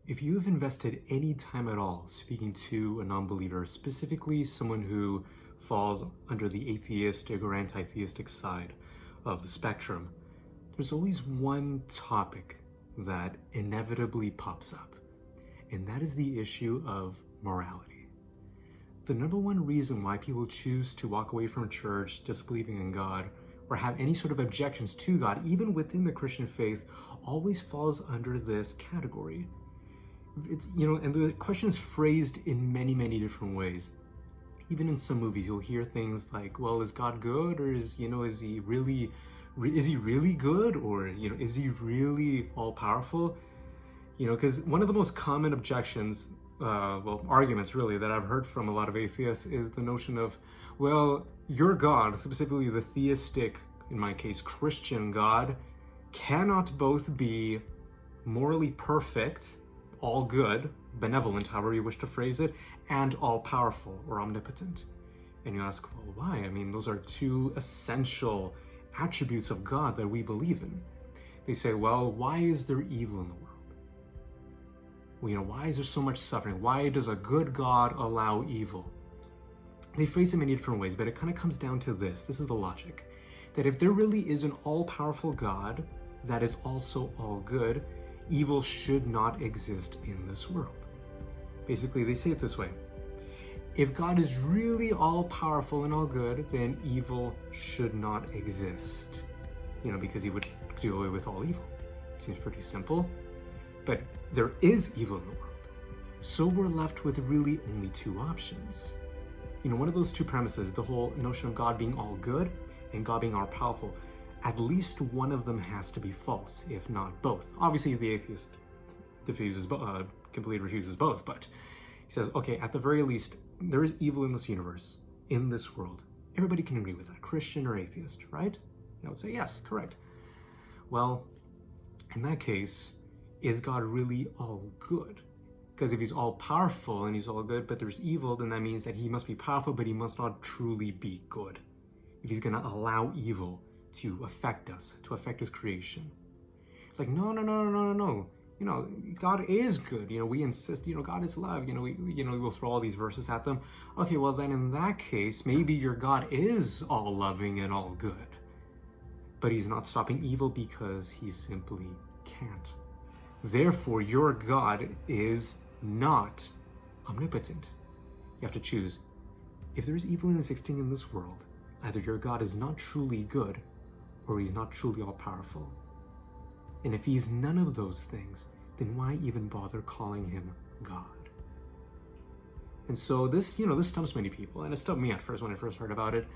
If you have invested any time at all speaking to a non-believer, specifically someone who falls under the atheistic or anti-theistic side of the spectrum, there's always one topic that inevitably pops up, and that is the issue of morality. The number one reason why people choose to walk away from church disbelieving in God or have any sort of objections to God, even within the Christian faith, always falls under this category. And the question is phrased in many, many different ways. Even in some movies, you'll hear things like, well, is God good? Or is he really good? Or, is he really all powerful? Because one of the most common objections, arguments really, that I've heard from a lot of atheists is the notion of, well, your God, specifically the theistic, in my case, Christian God, cannot both be morally perfect, all good, benevolent, however you wish to phrase it, and all-powerful or omnipotent. And you ask, well, why? I mean, those are two essential attributes of God that we believe in. They say, well, why is there evil in the world? Well, why is there so much suffering? Why does a good God allow evil? They phrase it in many different ways, but it kind of comes down to this. This is the logic. That if there really is an all-powerful God that is also all good, evil should not exist in this world. Basically, they say it this way. If God is really all-powerful and all good, then evil should not exist. Because he would do away with all evil. Seems pretty simple. But there is evil in the world. So we're left with really only two options. One of those two premises, the whole notion of God being all good and God being all powerful, at least one of them has to be false, if not both. Obviously, the atheist completely refuses both, but he says, okay, at the very least, there is evil in this universe, in this world. Everybody can agree with that, Christian or atheist, right? I would say, yes, correct. Well, in that case, is God really all good? Because if he's all powerful and he's all good, but there's evil, then that means that he must be powerful, but he must not truly be good. If he's going to allow evil to affect us, to affect his creation. It's like, no. God is good. We insist, God is love. We'll throw all these verses at them. Okay, well then in that case, maybe your God is all loving and all good. But he's not stopping evil because he simply can't. Therefore, your God is not omnipotent. You have to choose. If there's evil existing in this world, either your God is not truly good or he's not truly all-powerful. And if he's none of those things, then why even bother calling him God? And so this stumps many people, and it stumped me at first when I first heard about it,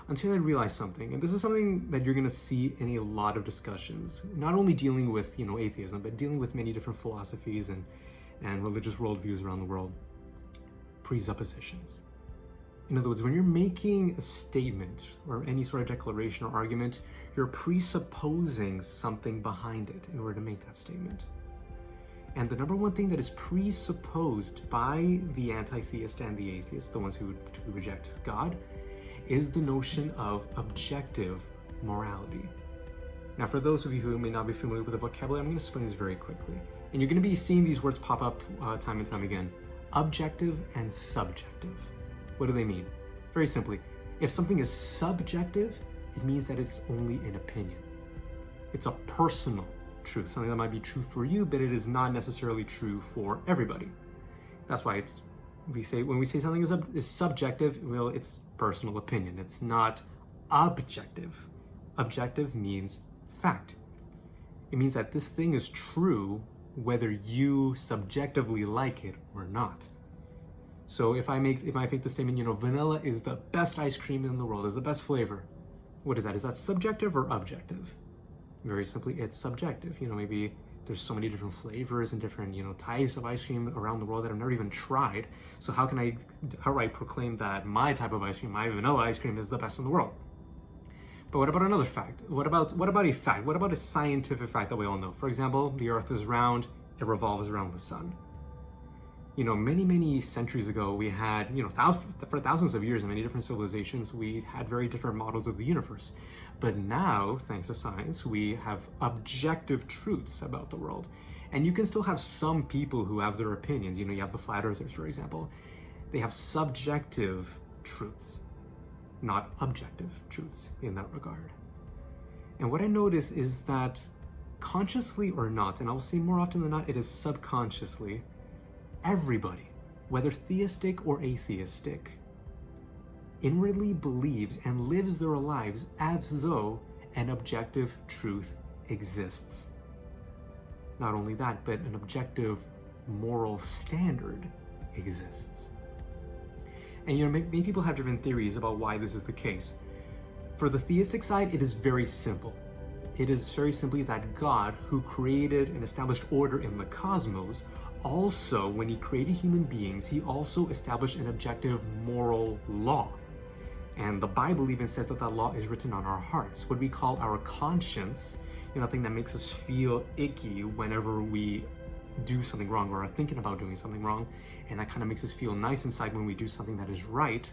until I realized something. And this is something that you're going to see in a lot of discussions, not only dealing with, atheism, but dealing with many different philosophies and religious worldviews around the world. Presuppositions. In other words, when you're making a statement or any sort of declaration or argument, you're presupposing something behind it in order to make that statement. And the number one thing that is presupposed by the anti-theist and the atheist, the ones who reject God, is the notion of objective morality. Now, for those of you who may not be familiar with the vocabulary, I'm going to explain this very quickly. And you're going to be seeing these words pop up time and time again. Objective and subjective. What do they mean? Very simply, if something is subjective, it means that it's only an opinion. It's a personal truth, something that might be true for you, but it is not necessarily true for everybody. That's why when we say something is subjective, well, it's personal opinion. It's not objective. Objective means fact. It means that this thing is true whether you subjectively like it or not. So if I make the statement, vanilla is the best ice cream in the world, is the best flavor. What is that? Is that subjective or objective? Very simply, it's subjective. Maybe there's so many different flavors and different, types of ice cream around the world that I've never even tried. So how can I outright proclaim that my type of ice cream, my vanilla ice cream, is the best in the world? But what about another fact? What about a fact? What about a scientific fact that we all know? For example, the earth is round, it revolves around the sun. Many centuries ago, we had, for thousands of years in many different civilizations, we had very different models of the universe. But now, thanks to science, we have objective truths about the world. And you can still have some people who have their opinions. You have the flat earthers, for example. They have subjective truths, not objective truths in that regard. And what I notice is that consciously or not, and I will say more often than not, it is subconsciously, everybody, whether theistic or atheistic, inwardly believes and lives their lives as though an objective truth exists. Not only that, but an objective moral standard exists. And many people have different theories about why this is the case. For the theistic side, it is very simple. It is very simply that God, who created and established order in the cosmos, also, when he created human beings, he also established an objective moral law. And the Bible even says that that law is written on our hearts, what we call our conscience, thing that makes us feel icky whenever we do something wrong or are thinking about doing something wrong, and that kind of makes us feel nice inside when we do something that is right.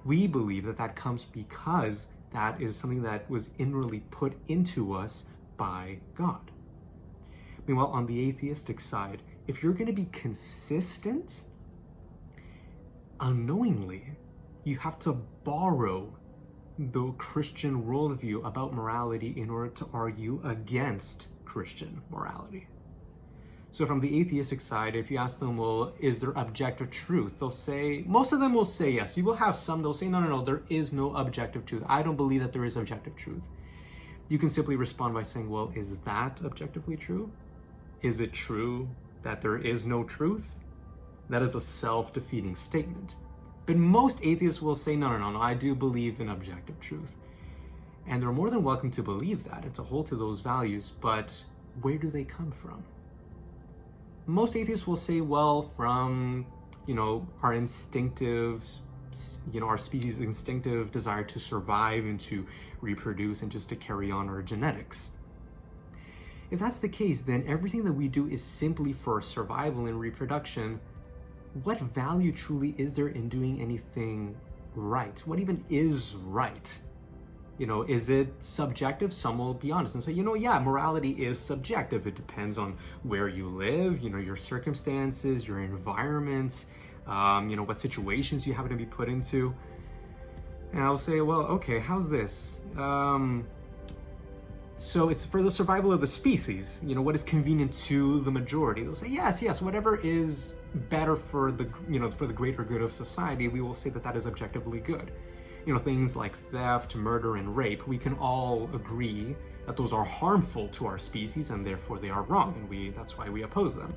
We believe that that comes because that is something that was inwardly put into us by God. Meanwhile, on the atheistic side, if you're going to be consistent, unknowingly, you have to borrow the Christian worldview about morality in order to argue against Christian morality. So from the atheistic side, if you ask them, well, is there objective truth? Most of them will say yes. You will have some, they'll say, no, there is no objective truth. I don't believe that there is objective truth. You can simply respond by saying, well, is that objectively true? Is it true that there is no truth? That is a self-defeating statement. But most atheists will say, no, I do believe in objective truth. And they're more than welcome to believe that and to hold to those values, but where do they come from? Most atheists will say, well, from, our instinctive, our species' instinctive desire to survive and to reproduce and just to carry on our genetics. If that's the case, then everything that we do is simply for survival and reproduction. What value truly is there in doing anything right? What even is right? Is it subjective? Some will be honest and say, yeah, morality is subjective. It depends on where you live, your circumstances, your environment, what situations you happen to be put into. And I'll say, well, okay, how's this? So it's for the survival of the species, what is convenient to the majority. They'll say, yes, whatever is better for the, for the greater good of society, we will say that that is objectively good. Things like theft, murder, and rape, we can all agree that those are harmful to our species and therefore they are wrong, and that's why we oppose them.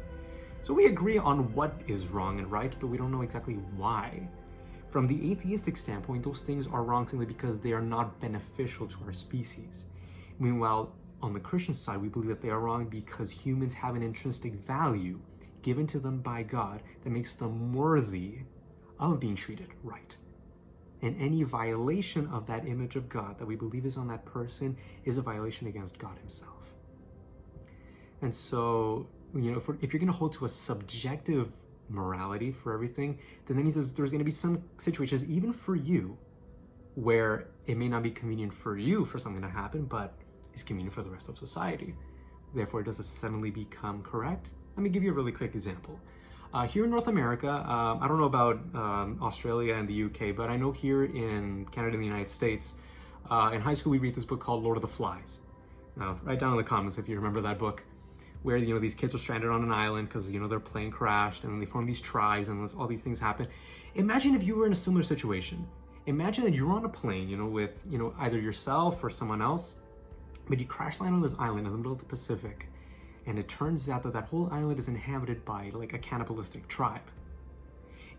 So we agree on what is wrong and right, but we don't know exactly why. From the atheistic standpoint, those things are wrong simply because they are not beneficial to our species. Meanwhile, on the Christian side, we believe that they are wrong because humans have an intrinsic value given to them by God that makes them worthy of being treated right. And any violation of that image of God that we believe is on that person is a violation against God himself. And so, if you're going to hold to a subjective morality for everything, then that means there's going to be some situations, even for you, where it may not be convenient for you for something to happen, but is convenient for the rest of society. Therefore, does it suddenly become correct? Let me give you a really quick example. Here in North America, I don't know about Australia and the UK, but I know here in Canada and the United States, in high school we read this book called Lord of the Flies. Now, write down in the comments if you remember that book, where these kids were stranded on an island because their plane crashed, and then they formed these tribes, and all these things happen. Imagine if you were in a similar situation. Imagine that you're on a plane, with either yourself or someone else, but you crash land on this island in the middle of the Pacific. And it turns out that that whole island is inhabited by a cannibalistic tribe.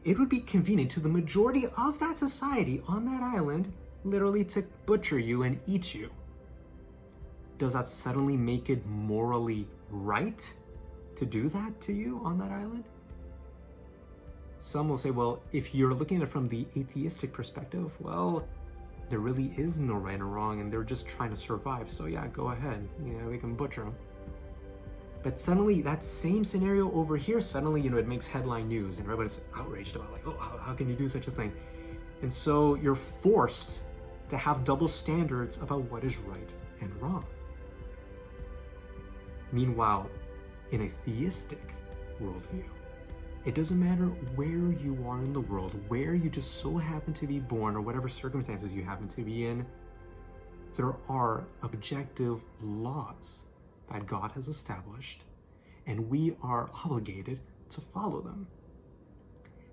It would be convenient to the majority of that society on that island literally to butcher you and eat you. Does that suddenly make it morally right to do that to you on that island? Some will say, well, if you're looking at it from the atheistic perspective, well, there really is no right or wrong and they're just trying to survive. So yeah, go ahead. We can butcher them. But suddenly, that same scenario over here, suddenly, it makes headline news and everybody's outraged about how can you do such a thing? And so you're forced to have double standards about what is right and wrong. Meanwhile, in a theistic worldview, it doesn't matter where you are in the world, where you just so happen to be born, or whatever circumstances you happen to be in, there are objective laws that God has established, and we are obligated to follow them.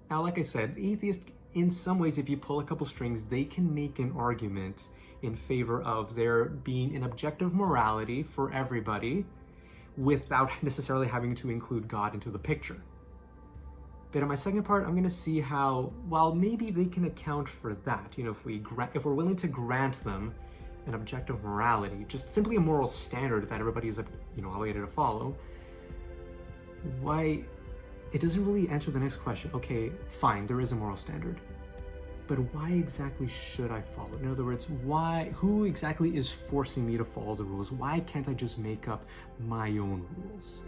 Now, like I said, atheists, in some ways, if you pull a couple strings, they can make an argument in favor of there being an objective morality for everybody without necessarily having to include God into the picture. But in my second part, I'm going to see how, while maybe they can account for that, if we're willing to grant them an objective morality, just simply a moral standard that everybody is, obligated to follow, why it doesn't really answer the next question. Okay, fine, there is a moral standard, but why exactly should I follow? In other words, who exactly is forcing me to follow the rules? Why can't I just make up my own rules?